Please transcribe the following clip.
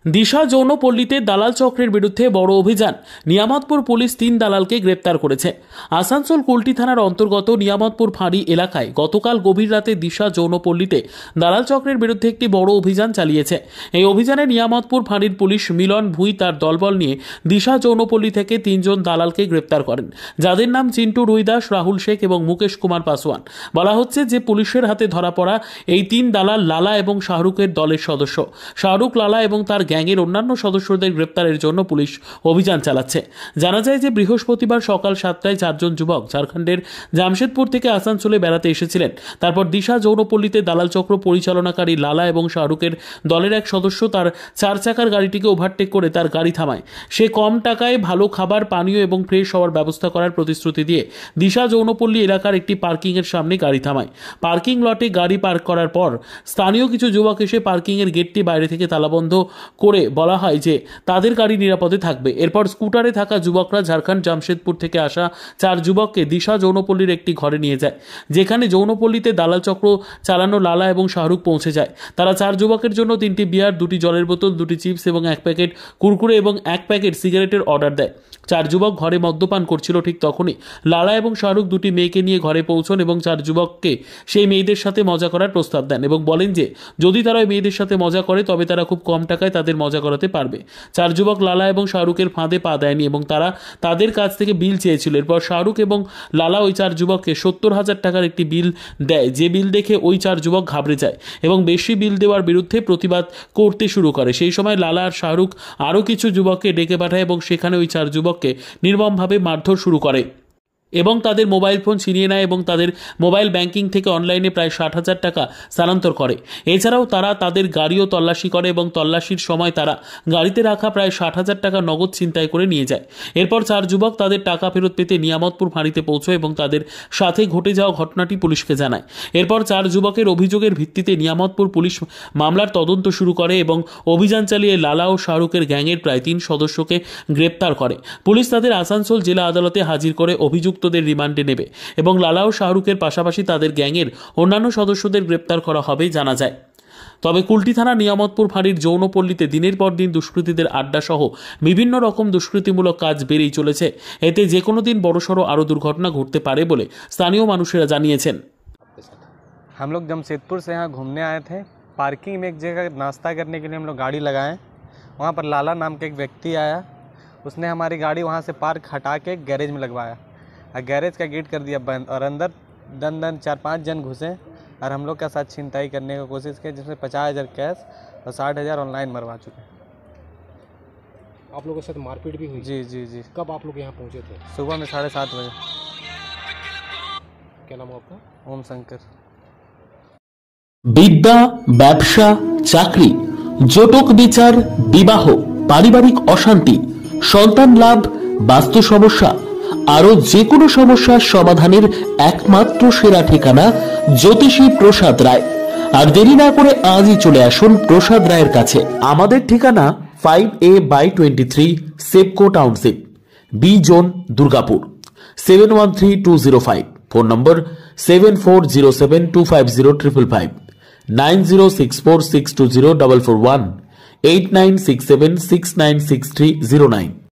দিশা যৌনপল্লীতে দালাল চক্রের বিরুদ্ধে বড় অভিযান। নিয়ামতপুর পুলিশ 3 দালালকে গ্রেপ্তার করেছে। আসানসোল কুলটি থানার অন্তর্গত নিয়ামতপুর ফাঁড়ি এলাকায় গতকাল গভীর রাতে দিশা যৌনপল্লীতে দালাল চক্রের বিরুদ্ধে একটি বড় অভিযান চালিয়েছে। এই অভিযানে নিয়ামতপুর ফাঁড়ির পুলিশ মিলন ভুঁই তার দলবল নিয়ে দিশা যৌনপল্লী থেকে 3 জন দালালকে গ্রেপ্তার করেন, যাদের নাম চিন্টু রুইদাস, রাহুল শেখ এবং মুকেশ কুমার পাসওয়ান। বলা হচ্ছে যে পুলিশের হাতে ধরা পড়া এই 3 দালাল লালা এবং শাহরুখের দলের সদস্য। শাহরুখ, লালা এবং তার গ্যাংয়ের অন্যান্য সদস্যদের গ্রেপ্তারের জন্য পুলিশ অভিযান চালাচ্ছে। জানা যায় যে বৃহস্পতিবার সকাল 7টায় 4 জন যুবক ঝাড়খণ্ডের জামশেদপুর থেকে আসানসোলে বেড়াতে এসেছিলেন। তারপর দিশা যৌনপল্লীতে দালাল চক্র পরিচালনাকারী লালা এবং শাহরুখের দলের এক সদস্য তার 4 চাকার গাড়িটিকে ওভারটেক করে তার গাড়ি থামায়। সে কম টাকায় ভালো খাবার, পানীয় এবং ফ্রেশ হওয়ার ব্যবস্থা করার প্রতিশ্রুতি দিয়ে দিশা যৌনপল্লী এলাকার একটি পার্কিংয়ের সামনে গাড়ি থামায়। পার্কিং লটে গাড়ি পার্ক করার পর স্থানীয় কিছু যুবক এসে পার্কিংয়ের গেটটি বাইরে থেকে তালাবন্ধ করে বলা হয় যে তাদের গাড়ি নিরাপদে থাকবে। এরপর স্কুটারে থাকা যুবকরা ঝাড়খণ্ড জামশেদপুর থেকে আসা 4 যুবককে দিশা যৌনপল্লীর একটি ঘরে নিয়ে যায়, যেখানে যৌনপল্লীতে দালাল চক্র চালানো লালা এবং শাহরুখ পৌঁছে যায়। তারা 4 যুবকের জন্য 3টি বিয়ার, 2টি জলের বোতল, 2টি চিপস এবং 1 প্যাকেট কুরকুরে এবং 1 প্যাকেট সিগারেটের অর্ডার দেয়। 4 যুবক ঘরে মদ্যপান করছিল। ঠিক তখনই লালা এবং শাহরুখ 2টি মেয়েকে নিয়ে ঘরে পৌঁছন এবং 4 যুবককে সেই মেয়েদের সাথে মজা করার প্রস্তাব দেন এবং বলেন যে যদি তারা ওই মেয়েদের সাথে মজা করে তবে তারা খুব কম টাকায় তাদের মজা করাতে পারবে। 4 যুবক লালা এবং শাহরুখের ফাঁদে পা দেয়নি এবং তারা তাদের কাছ থেকে বিল চেয়েছিল। এরপর শাহরুখ এবং লালা ওই 4 যুবককে 70,000 টাকার একটি বিল দেয়, যে বিল দেখে ওই 4 যুবক ঘাবড়ে যায় এবং বেশি বিল দেওয়ার বিরুদ্ধে প্রতিবাদ করতে শুরু করে। সেই সময় লালা আর শাহরুখ আরও কিছু যুবককে ডেকে পাঠায় এবং সেখানে ওই 4 যুবককে নির্মমভাবে মারধর শুরু করে এবং তাদের মোবাইল ফোন ছিনিয়ে নেয় এবং তাদের মোবাইল ব্যাংকিং থেকে অনলাইনে প্রায় 60,000 টাকা স্থানান্তর করে। এছাড়াও তারা তাদের গাড়িও তল্লাশি করে এবং তল্লাশির সময় তারা গাড়িতে রাখা প্রায় 60,000 টাকা নগদ ছিনতাই করে নিয়ে যায়। এরপর 4 যুবক তাদের টাকা ফেরত পেতে নিয়ামতপুর ফাঁড়িতে পৌঁছয় এবং তাদের সাথে ঘটে যাওয়া ঘটনাটি পুলিশকে জানায়। এরপর 4 যুবকের অভিযোগের ভিত্তিতে নিয়ামতপুর পুলিশ মামলার তদন্ত শুরু করে এবং অভিযান চালিয়ে লালা ও শাহরুখের গ্যাংয়ের প্রায় 3 সদস্যকে গ্রেপ্তার করে। পুলিশ তাদের আসানসোল জেলা আদালতে হাজির করে অভিযুক্তদের রিমান্ডে নেবে এবং লালা ও শাহরুখের পাশাপাশি তাদের গ্যাংয়ের অন্যান্য সদস্যদের গ্রেপ্তার করা হবে জানা যায়। তবে কুলটি থানা নিয়ামতপুর ফাঁড়ির যৌনপল্লীতে দিনের পর দিন দুষ্কৃতীদের আড্ডা সহ বিভিন্ন রকম দুষ্কৃতিমূলক কাজ বেড়েই চলেছে। এতে যে কোনো দিন বড়সড় আরও দুর্ঘটনা ঘটতে পারে বলে স্থানীয় মানুষেরা জানিয়েছেন। हम लोग जमशेदपुर से यहाँ घूमने आए थे। पार्किंग में एक जगह नाश्ता करने के लिए हम लोग गाड़ी लगाए। वहाँ पर लाला नाम का एक व्यक्ति आया, उसने हमारी गाड़ी वहाँ से पार्क हटा के गैरेज में लगवाया और गैरेज का गेट कर दिया बंद और अंदर 4-5 जन घुसे और हम लोग का साथ छिनताई करने की कोशिश की, जिसमें 50,000 कैश और 60,000 ऑनलाइन मरवा चुके। आप लोगों के साथ मारपीट भी हुई? जी जी जी। कब आप लोग यहाँ पहुँचे थे? सुबह में 7:30 बजे। क्या नाम है आपका? ओम शंकर। বিদ্যা, ব্যবসা, চাকরি, জটক বিচার, বিবাহ, পারিবারিক অশান্তি, সন্তান লাভ, বাস্তু সমস্যা, আরো যে কোনো সমস্যার সমাধানের একমাত্র সেরা ঠিকানা জ্যোতিষী প্রসাদ রায়। আর দেরি না করে আজই চলে আসুন প্রসাদ রায়ের কাছে। আমাদের ঠিকানা 5A/23 Sepco township, B zone, Durgapur, 713205। Phone number 7407250555, 9064620441, 8967696309।